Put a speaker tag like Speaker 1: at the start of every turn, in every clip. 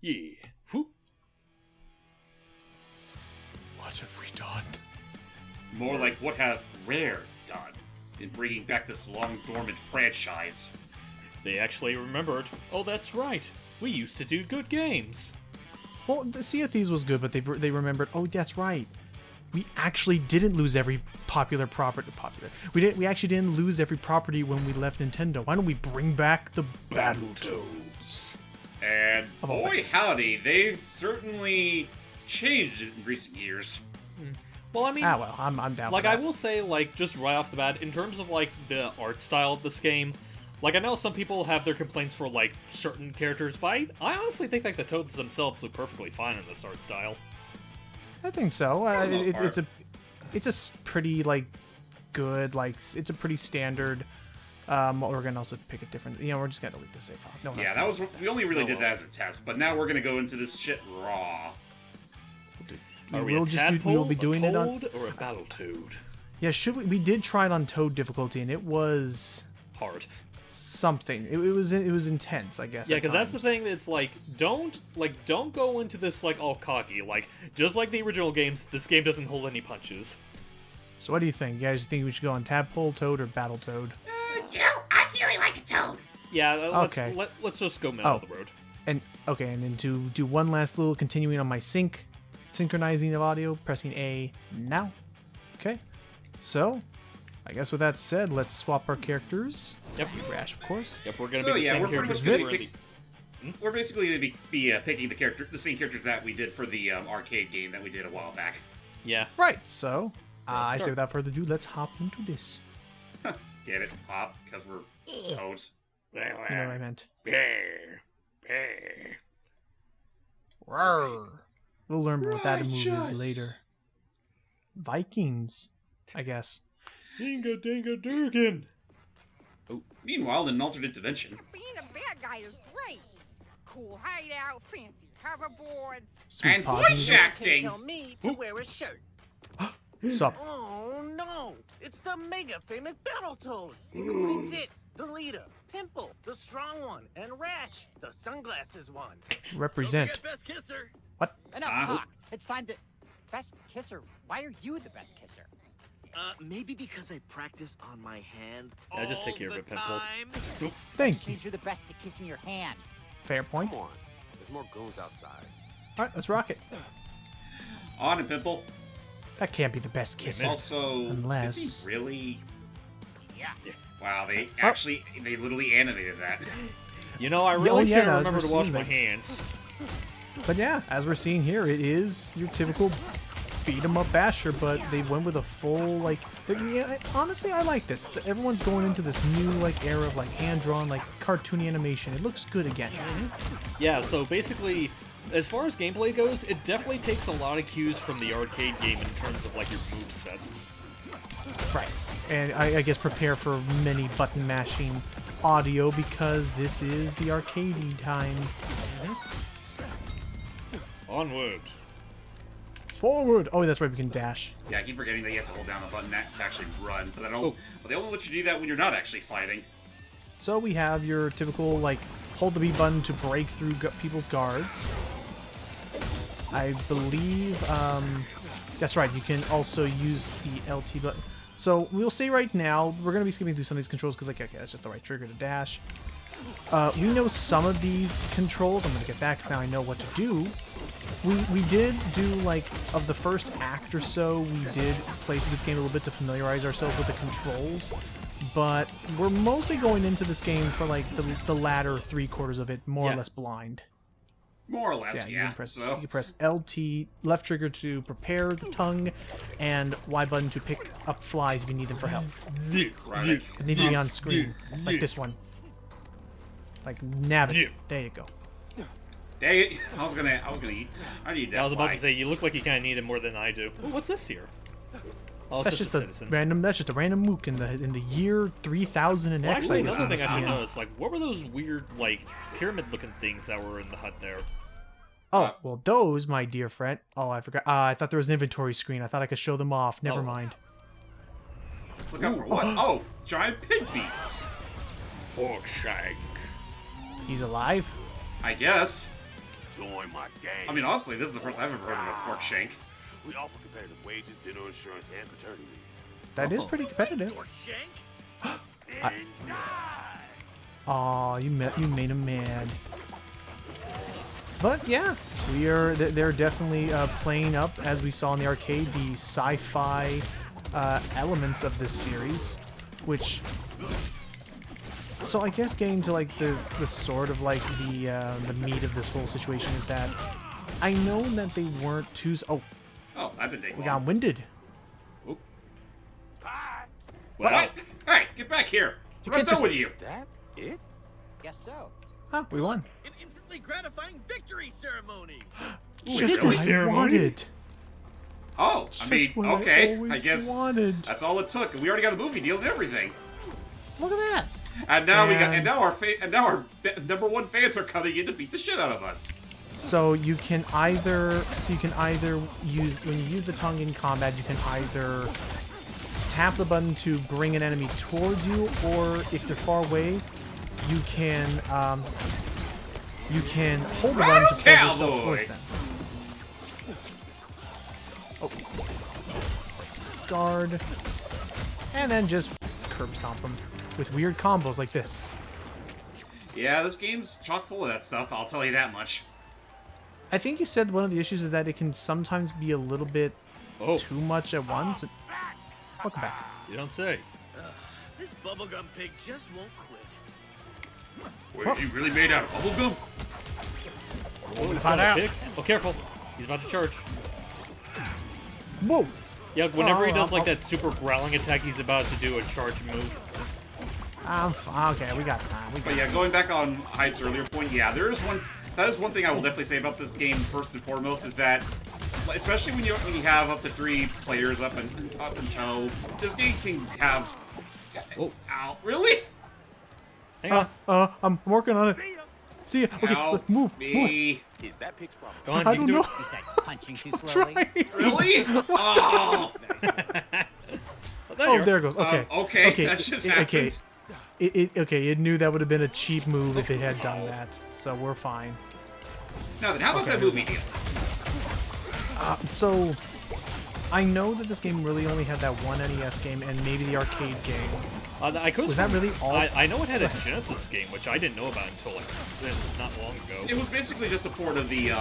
Speaker 1: Yeah. Whoop.
Speaker 2: What have we done?
Speaker 3: More like what have Rare done in bringing back this long-dormant franchise.
Speaker 1: They actually remembered. Oh, that's right. We used to do good games.
Speaker 2: Well, the Sea of Thieves was good, but they remembered. Oh, that's right. We actually didn't lose every popular property. We actually didn't lose every property when we left Nintendo. Why don't we bring back the Battletoads?
Speaker 3: And boy howdy, they've certainly changed in recent years.
Speaker 1: Well, I mean,
Speaker 2: well, I'm down.
Speaker 1: like
Speaker 2: for
Speaker 1: I
Speaker 2: that.
Speaker 1: will say, like just right off the bat, in terms of like the art style of this game, like I know some people have their complaints for like certain characters, but I honestly think like the Toads themselves look perfectly fine in this art style.
Speaker 2: I think so.
Speaker 3: For the most part.
Speaker 2: It's a pretty like good like it's a pretty standard. We're gonna also pick a different. We're just gonna leave the save file. No one
Speaker 3: Yeah,
Speaker 2: else
Speaker 3: that was we only really did that as a test, but now we're gonna go into this shit raw.
Speaker 1: Are we
Speaker 2: We'll
Speaker 1: a
Speaker 2: just
Speaker 1: tadpole,
Speaker 2: we'll be doing
Speaker 1: a
Speaker 2: it on.
Speaker 1: toad, or a Battletoad?
Speaker 2: Yeah, should we? We did try it on Toad difficulty, and it was
Speaker 1: Hard.
Speaker 2: something. It was intense, I guess.
Speaker 1: Yeah,
Speaker 2: at
Speaker 1: because that's the
Speaker 2: times.
Speaker 1: thing. It's like don't go into this like all cocky. Like just like the original games, this game doesn't hold any punches.
Speaker 2: So what do you think? You guys think we should go on Tadpole, Toad, or Battletoad?
Speaker 4: I'm feeling like a toad.
Speaker 1: Yeah.
Speaker 2: Okay.
Speaker 1: Let's just go middle of the road.
Speaker 2: And then to do one last little continuing on my synchronizing of audio, pressing A now. Okay. So, I guess with that said, let's swap our characters.
Speaker 1: Yep.
Speaker 2: Rash, of course.
Speaker 1: Yep. We're gonna
Speaker 3: So
Speaker 1: be the
Speaker 3: yeah,
Speaker 1: same
Speaker 3: we're pretty
Speaker 1: characters.
Speaker 3: much
Speaker 1: as
Speaker 3: gonna
Speaker 1: we're
Speaker 3: we're basically gonna be picking the same characters that we did for the arcade game that we did a while back.
Speaker 1: Yeah.
Speaker 2: Right. So,
Speaker 1: Let's
Speaker 2: I say
Speaker 1: start.
Speaker 2: without further ado, let's hop into this.
Speaker 3: Get it? Pop, because we're toads.
Speaker 2: You know what I meant. We'll learn more what that move is later. Vikings, I guess.
Speaker 1: Dinga dinga durgan.
Speaker 3: Meanwhile, in an alternate dimension,
Speaker 4: Being a bad guy is great. Cool hideout, fancy hoverboards.
Speaker 2: Sweet
Speaker 3: and
Speaker 2: pause
Speaker 3: voice
Speaker 2: music.
Speaker 3: acting.
Speaker 5: Tell me to wear a shirt.
Speaker 2: Sup?
Speaker 5: Oh no! It's the mega famous Battletoads, including Zitz, the leader, Pimple, the strong one, and Rash, the sunglasses one.
Speaker 2: Represent.
Speaker 5: Best kisser.
Speaker 2: What?
Speaker 6: Enough talk. It's time to... Best kisser? Why are you the best kisser?
Speaker 5: Maybe because I practice on my hand.
Speaker 1: Yeah, just take care of it, Pimple.
Speaker 2: Thank
Speaker 6: Which
Speaker 2: you.
Speaker 6: means you're the best at kissing your hand.
Speaker 2: Fair point.
Speaker 7: Come on. There's more goons outside.
Speaker 2: All right, let's rock it.
Speaker 3: On and Pimple.
Speaker 2: That can't be the best kisser.
Speaker 3: Also,
Speaker 2: Unless-
Speaker 3: is he really?
Speaker 6: Yeah.
Speaker 3: Wow, they literally animated that.
Speaker 1: You know, I
Speaker 2: Yeah,
Speaker 1: really should
Speaker 2: no, as
Speaker 1: remember
Speaker 2: we're
Speaker 1: to wash
Speaker 2: seeing
Speaker 1: my
Speaker 2: that.
Speaker 1: hands.
Speaker 2: But yeah, as we're seeing here, it is your typical beat 'em up basher, but they went with a full like. Yeah, honestly, I like this. Everyone's going into this new like era of like hand drawn like cartoony animation. It looks good again.
Speaker 1: Yeah, so basically, as far as gameplay goes, it definitely takes a lot of cues from the arcade game in terms of like your moveset.
Speaker 2: Right. And I guess prepare for many button mashing audio because this is the arcadey time.
Speaker 1: Onward.
Speaker 2: Forward. Oh, that's right. We can dash.
Speaker 3: Yeah, I keep forgetting that you have to hold down the button to actually run, but they only let you do that when you're not actually fighting.
Speaker 2: So we have your typical like hold the B button to break through people's guards. I believe that's right. You can also use the LT button. So we'll say right now we're gonna be skipping through some of these controls because like okay, that's just the right trigger to dash. We know some of these controls. I'm gonna get back because now I know what to do. We did do like of the first act or so. We did play through this game a little bit to familiarize ourselves with the controls. But we're mostly going into this game for like the latter 3/4 of it, more or less blind.
Speaker 3: More or less,
Speaker 2: So,
Speaker 3: yeah.
Speaker 2: You can press LT, left trigger to prepare the tongue, and Y button to pick up flies if you need them for help.
Speaker 3: Right.
Speaker 2: They need to be on screen, like this one. Like nab it. There you go.
Speaker 1: I
Speaker 3: Dang it! I need that.
Speaker 1: was about
Speaker 3: fly.
Speaker 1: to say, you look like you kind of need it more than I do. Ooh, what's this here? Oh, it's
Speaker 2: That's
Speaker 1: just
Speaker 2: just
Speaker 1: a
Speaker 2: a
Speaker 1: citizen.
Speaker 2: random. That's just a random mook in the year 3000 and
Speaker 1: Well,
Speaker 2: X.
Speaker 1: actually,
Speaker 2: I guess
Speaker 1: another
Speaker 2: we
Speaker 1: thing I
Speaker 2: must
Speaker 1: should
Speaker 2: be in.
Speaker 1: notice, like, what were those weird, like, pyramid-looking things that were in the hut there?
Speaker 2: Oh, well, those, my dear friend. Oh, I forgot. I thought there was an inventory screen. I thought I could show them off. Never
Speaker 1: Oh.
Speaker 2: mind.
Speaker 3: Look out for what? Oh, giant pig beasts.
Speaker 1: Porkshank.
Speaker 2: He's alive.
Speaker 3: I guess.
Speaker 7: Join my gang.
Speaker 3: I mean, honestly, this is the first I've ever heard of a pork shank.
Speaker 7: We offer competitive wages, dinner insurance, and paternity leave.
Speaker 2: That is pretty competitive.
Speaker 5: Dork shank?
Speaker 2: Aw, you made him mad. But yeah, they're definitely playing up, as we saw in the arcade, the sci-fi elements of this series, which. So I guess getting to like the sort of like the meat of this whole situation is that I know that they weren't too.
Speaker 3: Oh, that didn't take
Speaker 2: We
Speaker 3: long.
Speaker 2: got winded.
Speaker 3: Oop. What? Hey, get back here!
Speaker 2: You
Speaker 3: I'm
Speaker 2: can't
Speaker 3: done
Speaker 2: just-
Speaker 3: with you.
Speaker 7: Is that it?
Speaker 6: Guess so.
Speaker 2: Huh, we won.
Speaker 5: An instantly gratifying victory ceremony.
Speaker 2: Just
Speaker 3: really?
Speaker 2: what I
Speaker 1: Ceremony?
Speaker 2: wanted.
Speaker 3: Oh, I
Speaker 2: Just
Speaker 3: mean,
Speaker 2: what
Speaker 3: okay.
Speaker 2: always
Speaker 3: I guess
Speaker 2: wanted.
Speaker 3: that's all it took. We already got a movie deal and everything.
Speaker 2: Look at that.
Speaker 3: And now
Speaker 2: And-
Speaker 3: now our number one fans are coming in to beat the shit out of us.
Speaker 2: So you can either use when you use the tongue in combat, you can either tap the button to bring an enemy towards you, or if they're far away, you can hold the button to pull yourself
Speaker 3: Cowboy!
Speaker 2: towards them. Oh. Guard. And then just curb stomp them with weird combos like this.
Speaker 3: Yeah, this game's chock full of that stuff. I'll tell you that much.
Speaker 2: I think you said one of the issues is that it can sometimes be a little bit
Speaker 1: Oh,
Speaker 2: too much at once. Welcome back.
Speaker 1: you don't say.
Speaker 5: This bubblegum pig just won't quit.
Speaker 3: Wait, you really made out of bubblegum?
Speaker 1: Oh,
Speaker 2: find out.
Speaker 1: Oh, careful. He's about to charge.
Speaker 2: Whoa!
Speaker 1: Yeah, whenever he
Speaker 2: Oh,
Speaker 1: does like
Speaker 2: oh.
Speaker 1: that super growling attack, he's about to do a charge move.
Speaker 2: Okay, we got time.
Speaker 3: But yeah, going back on Hype's earlier point, yeah, that is one thing I will definitely say about this game first and foremost is that, especially when you have up to 3 players up in tow, this game can have.
Speaker 1: Oh.
Speaker 3: Ow! Really?
Speaker 1: Hang on.
Speaker 2: I'm working on it. See ya. Okay,
Speaker 3: Help
Speaker 2: move.
Speaker 3: me!
Speaker 7: Is that pig's problem?
Speaker 1: Go on,
Speaker 2: I
Speaker 1: you can
Speaker 2: don't
Speaker 1: do
Speaker 2: know.
Speaker 6: Besides punching too slowly.
Speaker 2: Try.
Speaker 3: Really? Oh!
Speaker 1: it. Oh,
Speaker 2: Oh, there it goes. Okay.
Speaker 3: Okay, that just happened.
Speaker 2: Okay, it knew that would have been a cheap move if it had done that. So we're fine.
Speaker 3: Now then, how about
Speaker 2: Okay.
Speaker 3: that movie deal?
Speaker 2: So I know that this game really only had that one NES game and maybe the arcade game. Was that really all?
Speaker 1: I know it had a Genesis game, which I didn't know about until like not long ago.
Speaker 3: It was basically just a port of the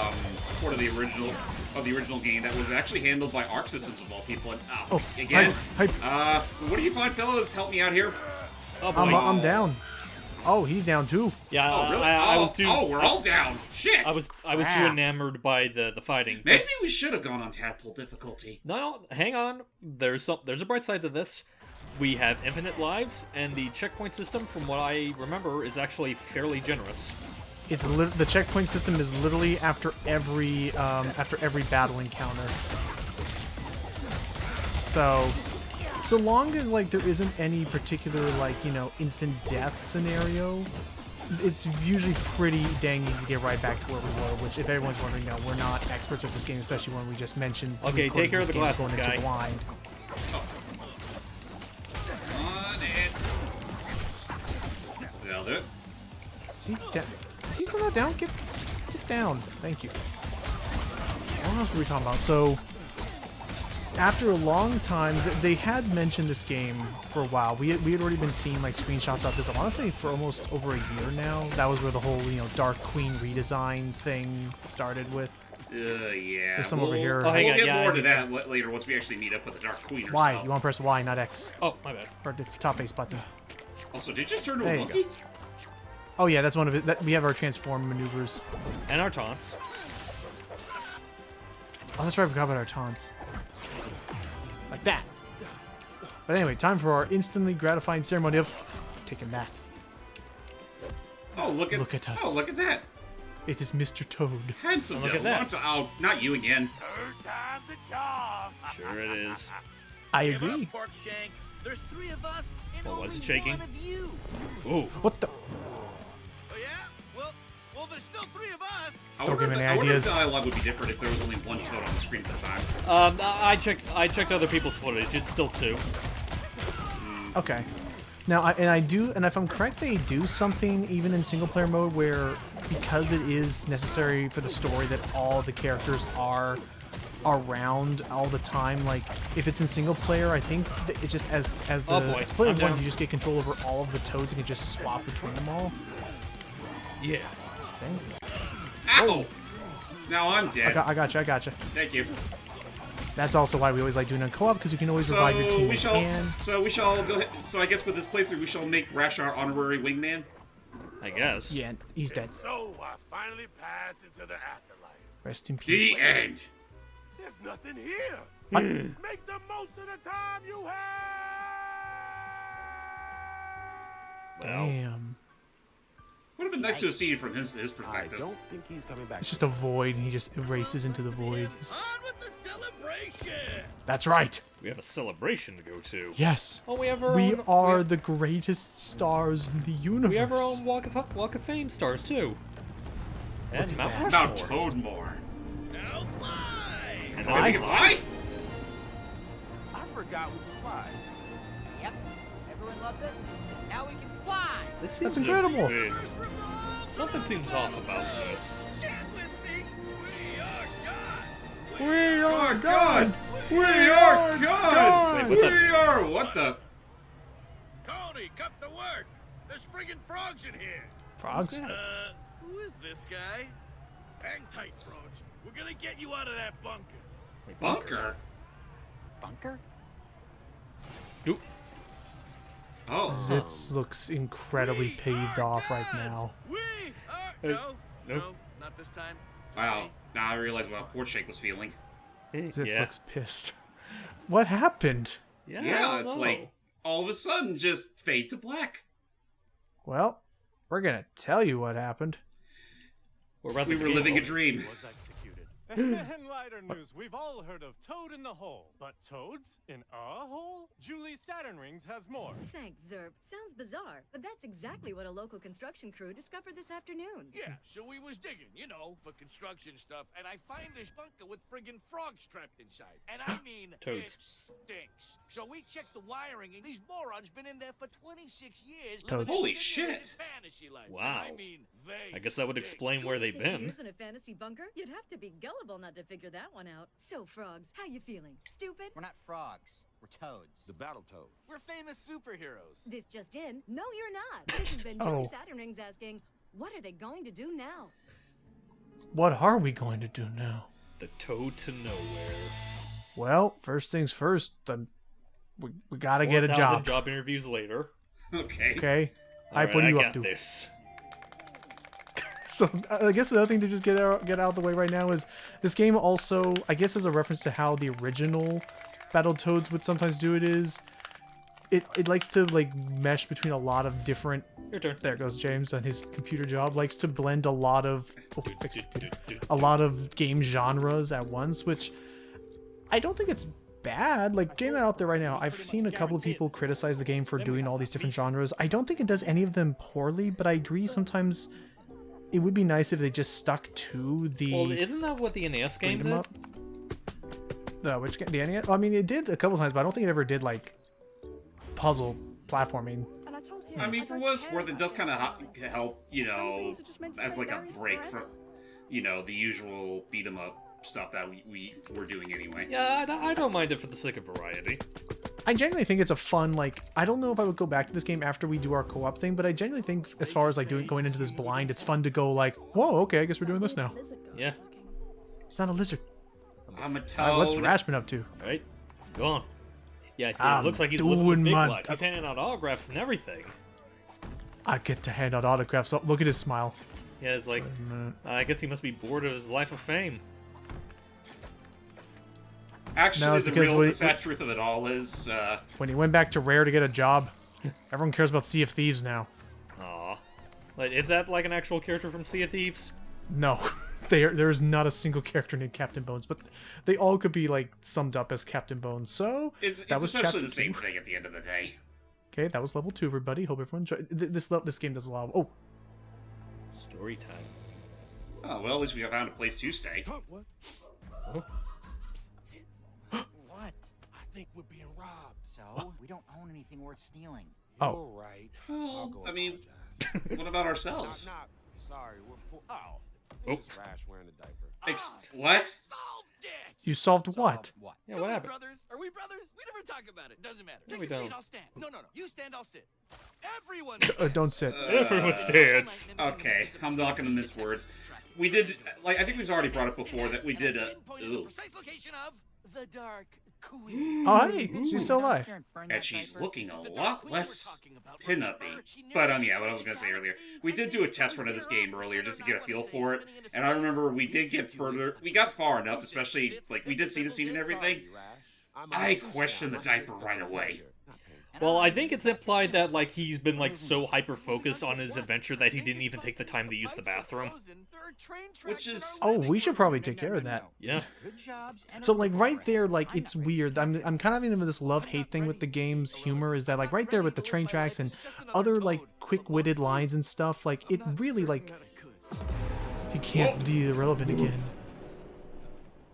Speaker 3: original game that was actually handled by Arc Systems of all people. And again,
Speaker 2: Hype.
Speaker 3: what do you find, fellas? Help me out here.
Speaker 1: Oh boy.
Speaker 2: I'm down. Oh, he's down too.
Speaker 1: Yeah,
Speaker 3: Oh, really?
Speaker 1: I was too.
Speaker 3: we're all down. Shit.
Speaker 1: I was too enamored by the fighting.
Speaker 3: Maybe we should have gone on tadpole difficulty.
Speaker 1: No, hang on. There's a bright side to this. We have infinite lives, and the checkpoint system, from what I remember, is actually fairly generous.
Speaker 2: It's the checkpoint system is literally after every battle encounter. So long as like there isn't any particular like instant death scenario, it's usually pretty dang easy to get right back to where we were. Which, if everyone's wondering, no, we're not experts at this game, especially when we just mentioned.
Speaker 1: Okay,
Speaker 2: recording
Speaker 1: take care of
Speaker 2: this
Speaker 1: the
Speaker 2: game
Speaker 1: glasses,
Speaker 2: going into
Speaker 1: guy.
Speaker 2: blind.
Speaker 3: On it. That'll do it.
Speaker 2: Is he still not down? Get down. Thank you. What else were we talking about? So, after a long time, they had mentioned this game for a while. We had already been seeing like screenshots of this. I want to say for almost over a year now. That was where the whole Dark Queen redesign thing started with.
Speaker 3: Yeah.
Speaker 2: There's some over here.
Speaker 1: Oh, hang
Speaker 3: We'll
Speaker 1: on,
Speaker 3: get
Speaker 1: yeah,
Speaker 3: more
Speaker 1: I
Speaker 3: to
Speaker 1: need
Speaker 3: that later once we actually meet up with the Dark Queen herself.
Speaker 2: Y. You want to press Y, not X,
Speaker 1: Oh, my bad.
Speaker 2: or the top face button.
Speaker 3: Also, did you just turn to
Speaker 2: There
Speaker 3: a
Speaker 2: you
Speaker 3: monkey?
Speaker 2: go. Oh yeah, that's one of it. We have our transform maneuvers.
Speaker 1: And our taunts.
Speaker 2: Oh, that's right. I forgot about our taunts. Like that. But anyway, time for our instantly gratifying ceremony of taking that.
Speaker 3: Oh, look at
Speaker 2: us.
Speaker 3: Oh, look at that.
Speaker 2: It is Mr. Toad.
Speaker 3: Handsome
Speaker 1: Look at
Speaker 3: devil.
Speaker 1: that.
Speaker 3: Oh, not you again.
Speaker 7: Third time's a charm.
Speaker 1: Sure it is.
Speaker 2: I
Speaker 5: Give
Speaker 2: agree.
Speaker 5: up, Pork Shank. There's 3 of us and
Speaker 1: Well,
Speaker 5: only
Speaker 1: was it shaking?
Speaker 5: one of you.
Speaker 1: Ooh.
Speaker 2: What the?
Speaker 5: Oh yeah? Well, there's still 3 of us.
Speaker 3: I
Speaker 2: Don't
Speaker 3: wonder
Speaker 2: give
Speaker 3: if
Speaker 2: me
Speaker 3: the-
Speaker 2: any
Speaker 3: I wonder if
Speaker 2: ideas.
Speaker 3: the dialogue would be different if there was only one Toad on the screen at the time.
Speaker 1: I checked other people's footage. It's still 2.
Speaker 2: Okay. Now, and if I'm correct, they do something even in single player mode where because it is necessary for the story that all the characters are around all the time. Like, if it's in single player, I think that it just as the
Speaker 1: Oh boy,
Speaker 2: as player
Speaker 1: I'm
Speaker 2: one,
Speaker 1: down.
Speaker 2: you just get control over all of the toads and can just swap between them all.
Speaker 1: Yeah.
Speaker 2: Thank you.
Speaker 3: Ow! Now I'm dead.
Speaker 2: I got you.
Speaker 3: Thank you.
Speaker 2: That's also why we always like doing it on co-op, because you can always revive your team.
Speaker 3: So we shall go ahead. So I guess with this playthrough, we shall make Rash our honorary wingman.
Speaker 1: I guess.
Speaker 2: Yeah, he's dead.
Speaker 7: So I finally pass into the afterlife.
Speaker 2: Rest in peace.
Speaker 3: The end.
Speaker 7: There's nothing here.
Speaker 2: What?
Speaker 7: Make the most of the time you have.
Speaker 1: Well,
Speaker 2: Damn.
Speaker 3: Would have been nice to have seen it from his
Speaker 7: I
Speaker 3: perspective.
Speaker 7: don't think he's coming back.
Speaker 2: It's just a void, and he just erases into the void.
Speaker 5: On with the celebration!
Speaker 2: That's right.
Speaker 1: we have a celebration to go to.
Speaker 2: Yes.
Speaker 1: Oh, we have our
Speaker 2: We
Speaker 1: own.
Speaker 2: are the greatest stars in the universe.
Speaker 1: We have our own Walk of Fame stars too. And Mount
Speaker 2: that.
Speaker 3: Mount
Speaker 1: Rushmore.
Speaker 3: Toadmore.
Speaker 5: Now fly!
Speaker 1: And
Speaker 3: Wait, we can fly?
Speaker 7: I forgot we could fly.
Speaker 6: Yep. Everyone loves us. Now we can fly.
Speaker 1: This
Speaker 2: That's
Speaker 1: seems
Speaker 2: incredible.
Speaker 1: weird. Something seems off about this.
Speaker 5: Stand with me! We are God!
Speaker 2: We are
Speaker 3: God! We are God!
Speaker 1: Wait, what the-
Speaker 3: We are what the?
Speaker 5: Tony, cut the work! There's friggin' frogs in here!
Speaker 2: Frogs?
Speaker 5: Who is this guy? Hang tight, frogs. We're gonna get you out of that bunker.
Speaker 1: Wait,
Speaker 3: Bunker?
Speaker 6: Bunker?
Speaker 1: Nope.
Speaker 3: Oh.
Speaker 2: Zitz looks incredibly
Speaker 5: We
Speaker 2: paved
Speaker 5: are
Speaker 2: off right
Speaker 5: gods!
Speaker 2: now.
Speaker 5: We are...
Speaker 1: Hey,
Speaker 5: No,
Speaker 1: nope.
Speaker 5: no, not this time. Just
Speaker 3: Wow.
Speaker 5: me.
Speaker 3: Now I realize what Portshake was feeling.
Speaker 2: Zitz
Speaker 1: yeah.
Speaker 2: looks pissed. What happened?
Speaker 1: Yeah,
Speaker 3: Yeah,
Speaker 1: I don't
Speaker 3: it's
Speaker 1: know.
Speaker 3: like all of a sudden just fade to black.
Speaker 2: Well, we're gonna tell you what happened.
Speaker 1: We're about
Speaker 3: We
Speaker 1: to
Speaker 3: were
Speaker 1: game
Speaker 3: living a
Speaker 1: over.
Speaker 3: dream.
Speaker 8: Was executed. In lighter news, we've all heard of Toad in the Hole. But toads in a hole? Julie Saturn Rings has more.
Speaker 9: Thanks, Zerb. Sounds bizarre, but that's exactly what a local construction crew discovered this afternoon.
Speaker 5: Yeah, so we was digging, you know, for construction stuff, and I find this bunker with friggin' frogs trapped inside. And I mean,
Speaker 1: Toads.
Speaker 5: it stinks. So we checked the wiring, and these morons been in there for 26 years.
Speaker 2: Toads.
Speaker 5: living a
Speaker 3: Holy
Speaker 5: simulated
Speaker 3: shit.
Speaker 5: Fantasy life.
Speaker 1: Wow.
Speaker 5: I mean, they
Speaker 1: I guess that would
Speaker 5: stink.
Speaker 1: explain where they've
Speaker 9: 26
Speaker 1: been.
Speaker 9: years in a fantasy bunker? You'd have to be gullible not to figure that one out. So, frogs, how you feeling? Stupid?
Speaker 6: We're not frogs. We're toads.
Speaker 7: The Battletoads.
Speaker 5: We're famous superheroes.
Speaker 9: This just in. No, you're not. This has been
Speaker 2: Oh.
Speaker 9: Julie Saturn Rings asking, what are they going to do now?
Speaker 2: What are we going to do now?
Speaker 1: The Toad to Nowhere.
Speaker 2: Well, first things first, we gotta get a
Speaker 1: 4,000
Speaker 2: job.
Speaker 1: job interviews later.
Speaker 3: Okay.
Speaker 2: Okay? Hype,
Speaker 1: Alright,
Speaker 2: what are you
Speaker 1: I
Speaker 2: up
Speaker 1: got
Speaker 2: to?
Speaker 1: this.
Speaker 2: So I guess the other thing to just get out of the way right now is this game also, I guess, as a reference to how the original Battletoads would sometimes do it is it likes to like mesh between a lot of different.
Speaker 1: Your turn.
Speaker 2: There goes James on his computer job. Likes to blend a lot of a lot of game genres at once, which I don't think it's bad. Like, getting that out there right now, I've seen a couple of people criticize the game for doing all these different genres. I don't think it does any of them poorly, but I agree sometimes it would be nice if they just stuck to the
Speaker 1: Well, isn't that what the NES game
Speaker 2: beat 'em
Speaker 1: did?
Speaker 2: up. No, which game? The NES? I mean, it did a couple times, but I don't think it ever did like puzzle platforming.
Speaker 4: And I told him
Speaker 3: I mean,
Speaker 4: I
Speaker 3: for
Speaker 4: don't
Speaker 3: what it's
Speaker 4: care
Speaker 3: worth, it
Speaker 4: about
Speaker 3: does
Speaker 4: him.
Speaker 3: kind of help, you know,
Speaker 4: things are just meant to
Speaker 3: as
Speaker 4: stay
Speaker 3: like a
Speaker 4: buried
Speaker 3: break
Speaker 4: forever.
Speaker 3: from, you know, the usual beat 'em up stuff that we were doing anyway.
Speaker 1: Yeah, I don't mind it for the sake of variety.
Speaker 2: I genuinely think it's a fun, like, I don't know if I would go back to this game after we do our co-op thing, but I genuinely think as far as like going into this blind, it's fun to go like, whoa, okay, I guess we're doing this now.
Speaker 1: Yeah.
Speaker 2: It's not a lizard.
Speaker 3: I'm a
Speaker 2: Alright,
Speaker 3: toad.
Speaker 2: what's Rash been up to?
Speaker 1: Right? Go on. Yeah, it
Speaker 2: I'm
Speaker 1: looks like he's living the
Speaker 2: doing
Speaker 1: big
Speaker 2: my-
Speaker 1: life. He's handing out autographs and everything.
Speaker 2: I get to hand out autographs. Oh, look at his smile.
Speaker 1: Yeah, it's like, I guess he must be bored of his life of fame.
Speaker 2: No,
Speaker 3: Actually,
Speaker 2: it's
Speaker 3: the
Speaker 2: because
Speaker 3: real, the sad truth of it all is,
Speaker 2: When he went back to Rare to get a job, everyone cares about Sea of Thieves now.
Speaker 1: Aw. Like, is that like an actual character from Sea of Thieves?
Speaker 2: No, there's not a single character named Captain Bones, but they all could be like summed up as Captain Bones. So
Speaker 3: it's
Speaker 2: that was
Speaker 3: essentially
Speaker 2: chapter
Speaker 3: the same
Speaker 2: 2.
Speaker 3: thing at the end of the day.
Speaker 2: Okay, that was level 2, everybody. Hope everyone enjoyed. This game does a lot of. Oh,
Speaker 1: Story time.
Speaker 3: Oh, well, at least we have found a place to stay.
Speaker 7: What?
Speaker 1: Oh.
Speaker 6: What?
Speaker 7: I think we're being robbed.
Speaker 6: So, we don't own anything worth stealing.
Speaker 2: Oh.
Speaker 7: You're right.
Speaker 3: Well,
Speaker 7: I'll go
Speaker 3: I mean,
Speaker 7: apologize.
Speaker 3: what about ourselves?
Speaker 7: Knock, knock. sorry, we're poor. Oh,
Speaker 3: Oh.
Speaker 7: it's just Rash wearing a diaper.
Speaker 3: What?
Speaker 5: Solved it!
Speaker 2: You solved what?
Speaker 6: What?
Speaker 1: Yeah, what happened?
Speaker 5: Brothers? Are we brothers? We never talk about it. Doesn't matter.
Speaker 1: No,
Speaker 5: Take
Speaker 1: we
Speaker 5: a seat,
Speaker 1: don't.
Speaker 5: I'll stand. No. You stand, I'll sit. Everyone.
Speaker 2: Don't sit.
Speaker 1: Everyone stands.
Speaker 3: Okay, I'm not gonna mince words. We did, like, I think we've already brought it before that we did a. Ooh.
Speaker 5: Precise location of the Dark Queen.
Speaker 2: Oh, hey, she's still alive.
Speaker 3: And she's looking a lot less pin-uppy. But, yeah, what I was gonna say earlier. We did do a test run of this game earlier just to get a feel for it. And I remember we did get further, we got far enough, especially, like, we did see the scene and everything. I questioned the diaper right away.
Speaker 1: Well, I think it's implied that, like, he's been, like, so hyper-focused on his adventure that he didn't even take the time to use the bathroom.
Speaker 3: Which is...
Speaker 2: Oh, we should probably take care of that.
Speaker 1: Yeah.
Speaker 2: So, like, right there, like, it's weird. I'm kind of having this love-hate thing with the game's humor, is that, like, right there with the train tracks and other, like, quick-witted lines and stuff, like, it really, like... He can't be irrelevant again.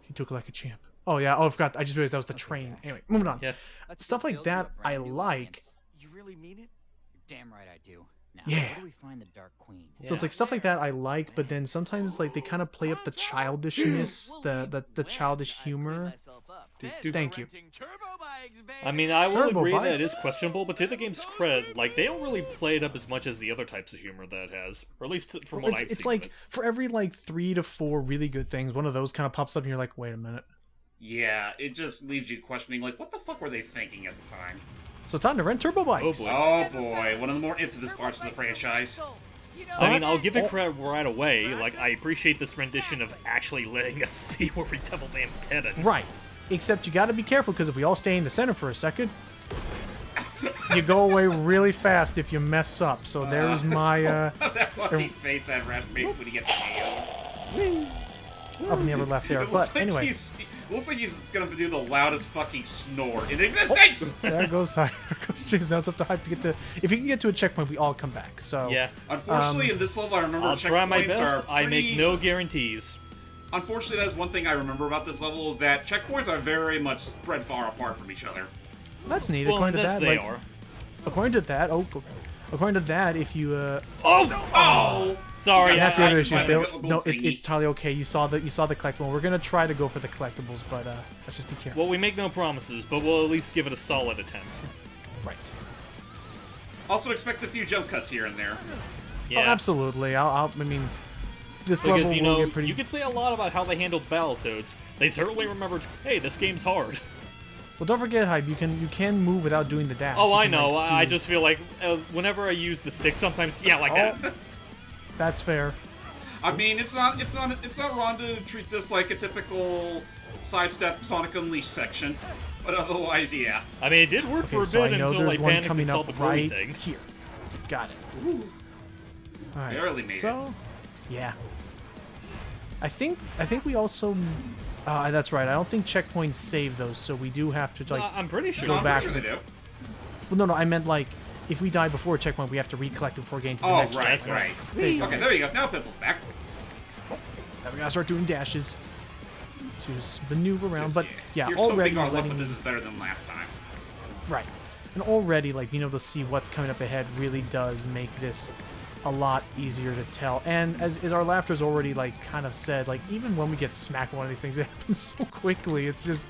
Speaker 2: He took it like a champ. Oh, yeah. Oh, I forgot. I just realized that was the train. Anyway, moving on.
Speaker 1: Yeah.
Speaker 2: Stuff like that, I like.
Speaker 5: You really mean it?
Speaker 6: You're damn right I do. Now,
Speaker 2: Yeah.
Speaker 6: where do we find the Dark Queen?
Speaker 2: So it's like stuff like that I like, but then sometimes like they kind of play up the childishness, the childish humor. Thank you.
Speaker 1: I mean, I will
Speaker 2: Turbo
Speaker 1: agree that
Speaker 2: bikes.
Speaker 1: it is questionable, but to the game's credit, like, they don't really play it up as much as the other types of humor that it has. Or at least from what I've seen.
Speaker 2: It's like for every like 3 to 4 really good things, one of those kind of pops up and you're like, wait a minute.
Speaker 3: Yeah, it just leaves you questioning, like, what the fuck were they thinking at the time?
Speaker 2: So time to rent turbo bikes.
Speaker 1: Oh, boy.
Speaker 3: Oh boy, one of the more infamous parts of the franchise.
Speaker 1: I mean, I'll give it credit right away. Like, I appreciate this rendition of actually letting us see where we double damn get it.
Speaker 2: Right. Except you got to be careful because if we all stay in the center for a second, you go away really fast if you mess up. So there's my
Speaker 3: that fucking face that Rash made when he gets KO'd.
Speaker 2: up in the upper left there.
Speaker 3: It looks
Speaker 2: But
Speaker 3: like
Speaker 2: anyway,
Speaker 3: looks like he's gonna do the loudest fucking snore in existence!
Speaker 2: there goes James. Now it's up to Hype to get to. If he can get to a checkpoint, we all come back. So
Speaker 1: Yeah.
Speaker 3: Unfortunately, in this level, I remember
Speaker 1: I'll try my
Speaker 3: checkpoints
Speaker 1: best.
Speaker 3: are
Speaker 1: I make
Speaker 3: pretty-
Speaker 1: no guarantees.
Speaker 3: Unfortunately, that's one thing I remember about this level is that checkpoints are very much spread far apart from each other.
Speaker 2: that's neat.
Speaker 1: Well,
Speaker 2: According to
Speaker 1: this
Speaker 2: that,
Speaker 1: they
Speaker 2: like,
Speaker 1: are.
Speaker 2: according to that, according to that, if you
Speaker 3: Oh!
Speaker 1: Sorry,
Speaker 2: and that's the
Speaker 3: I
Speaker 2: other
Speaker 3: can
Speaker 2: issue.
Speaker 3: find
Speaker 2: They'll,
Speaker 3: the gold
Speaker 2: no,
Speaker 3: thingy.
Speaker 2: it's totally okay. You saw the collectible. We're gonna try to go for the collectibles, but let's just be careful.
Speaker 1: Well, we make no promises, but we'll at least give it a solid attempt.
Speaker 2: Right.
Speaker 3: Also expect a few jump cuts here and there.
Speaker 1: Yeah.
Speaker 2: Oh, absolutely. I mean, this
Speaker 1: Because,
Speaker 2: level
Speaker 1: you
Speaker 2: will
Speaker 1: know,
Speaker 2: get pretty.
Speaker 1: you could say a lot about how they handled Battletoads. They certainly remembered, hey, this game's hard.
Speaker 2: Well, don't forget, Hype. You can move without doing the dash.
Speaker 1: Oh,
Speaker 2: You
Speaker 1: I
Speaker 2: can,
Speaker 1: know.
Speaker 2: like,
Speaker 1: I
Speaker 2: do-
Speaker 1: just feel like whenever I use the stick, sometimes, yeah, like that.
Speaker 2: That's fair.
Speaker 3: I mean, it's not wrong to treat this like a typical sidestep Sonic Unleashed section, but otherwise, yeah.
Speaker 1: I mean, it did work for
Speaker 2: Okay,
Speaker 1: a
Speaker 2: so I
Speaker 1: bit
Speaker 2: know
Speaker 1: until I
Speaker 2: there's one
Speaker 1: panicked and
Speaker 2: coming
Speaker 1: saw
Speaker 2: up
Speaker 1: the Brody
Speaker 2: right
Speaker 1: thing.
Speaker 2: here. Got it. All right.
Speaker 3: Barely made it.
Speaker 2: So, yeah. I think we also. That's right. I don't think checkpoints save those, so we do have to like.
Speaker 1: I'm pretty sure.
Speaker 2: Go
Speaker 3: I'm
Speaker 2: back.
Speaker 3: pretty sure they do.
Speaker 2: Well, no. I meant like if we die before a checkpoint, we have to recollect it before getting to the
Speaker 3: Oh,
Speaker 2: next
Speaker 3: right,
Speaker 2: checkpoint.
Speaker 3: right.
Speaker 2: There you go.
Speaker 3: Okay, there you go. Now Pimple's back.
Speaker 2: Now we gotta start doing dashes to maneuver around, but yeah,
Speaker 3: You're
Speaker 2: already
Speaker 3: so big on luck,
Speaker 2: letting
Speaker 3: but
Speaker 2: me-
Speaker 3: this is better than last time.
Speaker 2: right, and already like being able to see what's coming up ahead really does make this a lot easier to tell. And as our laughter's already like kind of said, like even when we get smacked with one of these things, it happens so quickly. It's just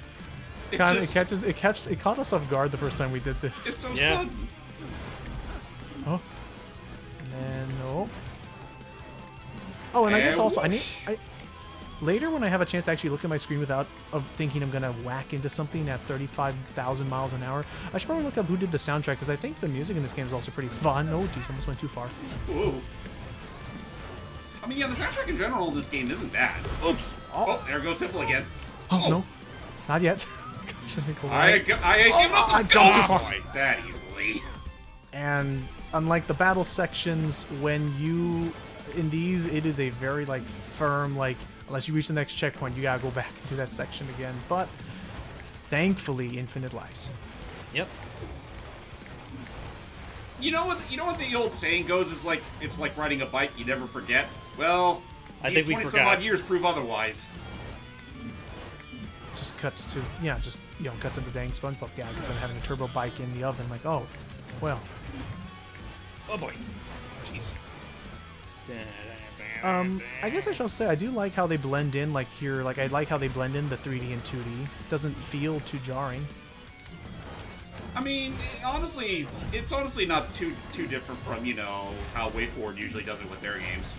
Speaker 3: It's
Speaker 2: kind of
Speaker 3: just-
Speaker 2: it caught us off guard the first time we did this.
Speaker 3: It's so
Speaker 1: Yeah.
Speaker 3: sudden.
Speaker 2: Oh, and then oh, and I guess
Speaker 3: And
Speaker 2: also
Speaker 3: whoosh.
Speaker 2: later when I have a chance to actually look at my screen without thinking I'm gonna whack into something at 35,000 miles an hour, I should probably look up who did the soundtrack because I think the music in this game is also pretty fun. Oh, geez, almost went too far.
Speaker 3: Ooh. I mean, yeah, the soundtrack in general in this game isn't bad.
Speaker 1: Oops.
Speaker 3: Oh, there goes Pimple again.
Speaker 2: Oh, no, not yet. Gosh, I think we'll
Speaker 3: I
Speaker 2: wait.
Speaker 3: give up
Speaker 2: I
Speaker 3: the
Speaker 2: jumped too
Speaker 3: ghost!
Speaker 2: far.
Speaker 3: That easily.
Speaker 2: And unlike the battle sections, when you in these, it is a very like firm like unless you reach the next checkpoint, you gotta go back into that section again. But thankfully, infinite lives.
Speaker 1: Yep.
Speaker 3: You know what the old saying goes is like it's like riding a bike you never forget. Well,
Speaker 1: I think we
Speaker 3: 20 some
Speaker 1: forgot.
Speaker 3: odd years prove otherwise.
Speaker 2: Just cuts to just cut to the dang SpongeBob gag of them having a turbo bike in the oven. Like, oh, well,
Speaker 1: Oh boy.
Speaker 2: jeez. I guess I shall say I do like how they blend in. Like here, like I like how they blend in the 3D and 2D. Doesn't feel too jarring.
Speaker 3: I mean, honestly, it's honestly not too different from, you know, how WayForward usually does it with their games.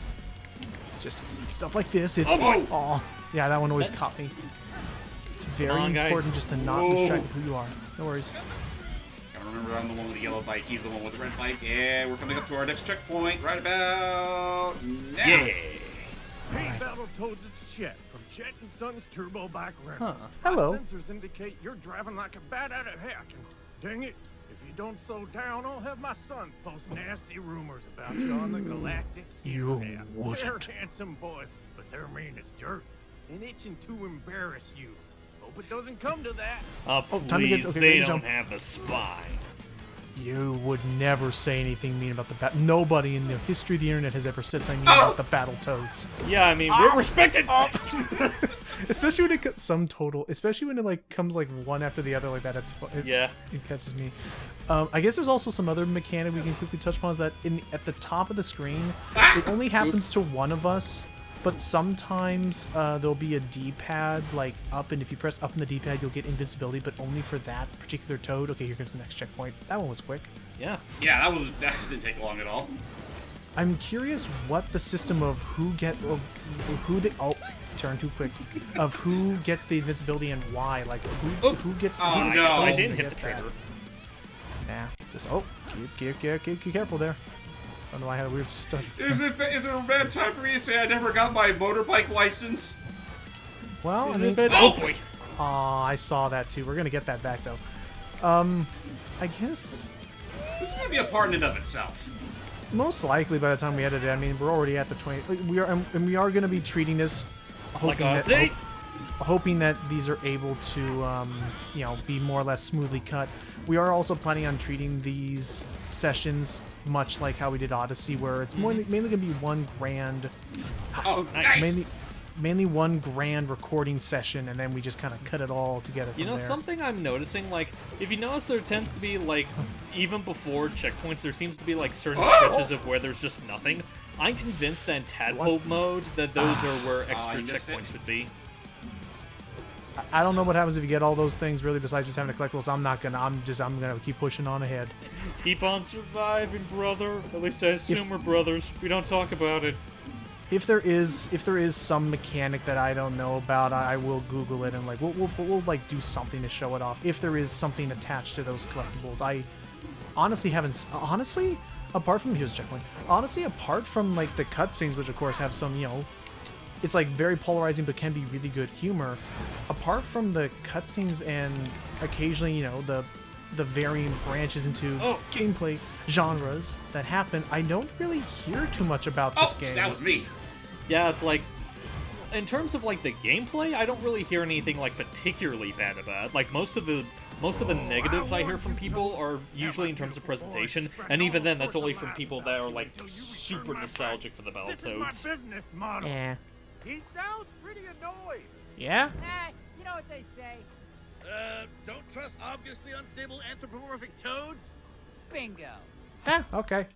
Speaker 2: Just stuff like this. It's
Speaker 3: Oh!
Speaker 2: Yeah, that one always caught me. It's very important just to not lose track of who you are. No worries.
Speaker 3: Gotta remember I'm the one with the yellow bike. He's the one with the red bike. Yeah, we're coming up to our next checkpoint right about now.
Speaker 1: Yeah.
Speaker 8: Hey, Battletoads, it's Chet from Chet and Son's Turbo Bike Rental.
Speaker 2: Hello.
Speaker 8: My sensors indicate you're driving like a bat out of heck, and dang it, if you don't slow down, I'll have my son post nasty rumors about you on the Galactic Internet. They're handsome boys, but they're mean as dirt and itching to embarrass you. Hope it doesn't come to that.
Speaker 2: time to get-
Speaker 1: Please,
Speaker 2: okay,
Speaker 1: they
Speaker 2: ready to
Speaker 1: don't
Speaker 2: jump.
Speaker 1: have the spine.
Speaker 2: You would never say anything mean about the bat. Nobody in the history of the internet has ever said something mean about the Battletoads.
Speaker 1: Yeah, I mean, we're respected.
Speaker 2: Especially when it especially when it like comes like one after the other like that.
Speaker 1: Yeah.
Speaker 2: It catches me. I guess there's also some other mechanic we can quickly touch upon. Is that at the top of the screen, it only happens to one of us. But sometimes there'll be a D-pad like up, and if you press up on the D-pad, you'll get invincibility, but only for that particular Toad. Okay, here comes the next checkpoint. That one was quick.
Speaker 1: Yeah.
Speaker 3: Yeah, that didn't take long at all.
Speaker 2: I'm curious what the system of who turn too quick, of who gets the invincibility and why. Like who gets.
Speaker 3: Oh,
Speaker 2: who
Speaker 3: no.
Speaker 1: I
Speaker 2: chooses
Speaker 1: didn't
Speaker 2: to
Speaker 1: hit the
Speaker 2: get that.
Speaker 1: trigger.
Speaker 2: Nah, just keep careful there. I don't know. I had a weird stuff.
Speaker 3: Is it a bad time for me to say I never got my motorbike license?
Speaker 2: Well, I mean,
Speaker 1: Oh boy.
Speaker 2: aw, I saw that too. We're gonna get that back though. I guess
Speaker 3: This is gonna be a part in and of itself.
Speaker 2: most likely by the time we edit it, I mean, we're already at the 20. Like, we are gonna be treating this, hoping
Speaker 1: Like a
Speaker 2: hoping that these are able to, you know, be more or less smoothly cut. We are also planning on treating these sessions much like how we did Odyssey, where it's mainly going to be one grand,
Speaker 3: Oh, nice.
Speaker 2: mainly one grand recording session, and then we just kind of cut it all together from
Speaker 1: You know,
Speaker 2: there.
Speaker 1: something I'm noticing, like, if you notice, there tends to be, like, even before checkpoints, there seems to be, like, certain stretches of where there's just nothing. I'm convinced that in Tadpole mode, that those are where extra
Speaker 3: you missed
Speaker 1: checkpoints
Speaker 3: it.
Speaker 1: would be.
Speaker 2: I don't know what happens if you get all those things, really, besides just having the collectibles. I'm gonna keep pushing on ahead.
Speaker 1: Keep on surviving, brother. At least I assume we're brothers. We don't talk about it.
Speaker 2: If there is some mechanic that I don't know about, I will Google it and like we'll like do something to show it off. If there is something attached to those collectibles, I honestly haven't. Honestly, apart from here's a checkpoint. Honestly, apart from like the cutscenes, which of course have some, you know, it's like very polarizing but can be really good humor. Apart from the cutscenes and occasionally, you know, the varying branches into gameplay genres that happen, I don't really hear too much about this game.
Speaker 3: That was me.
Speaker 1: Yeah, it's like, in terms of like the gameplay, I don't really hear anything like particularly bad about it. Like most of the negatives I hear from people are usually in terms of presentation, and even then, that's only from people that are like super nostalgic for the
Speaker 8: This is my
Speaker 1: Battletoads.
Speaker 8: business model.
Speaker 2: Eh.
Speaker 8: He sounds pretty annoyed.
Speaker 2: Yeah?
Speaker 6: You know what they say.
Speaker 5: Don't trust obviously unstable anthropomorphic toads?
Speaker 6: Bingo.
Speaker 2: Okay.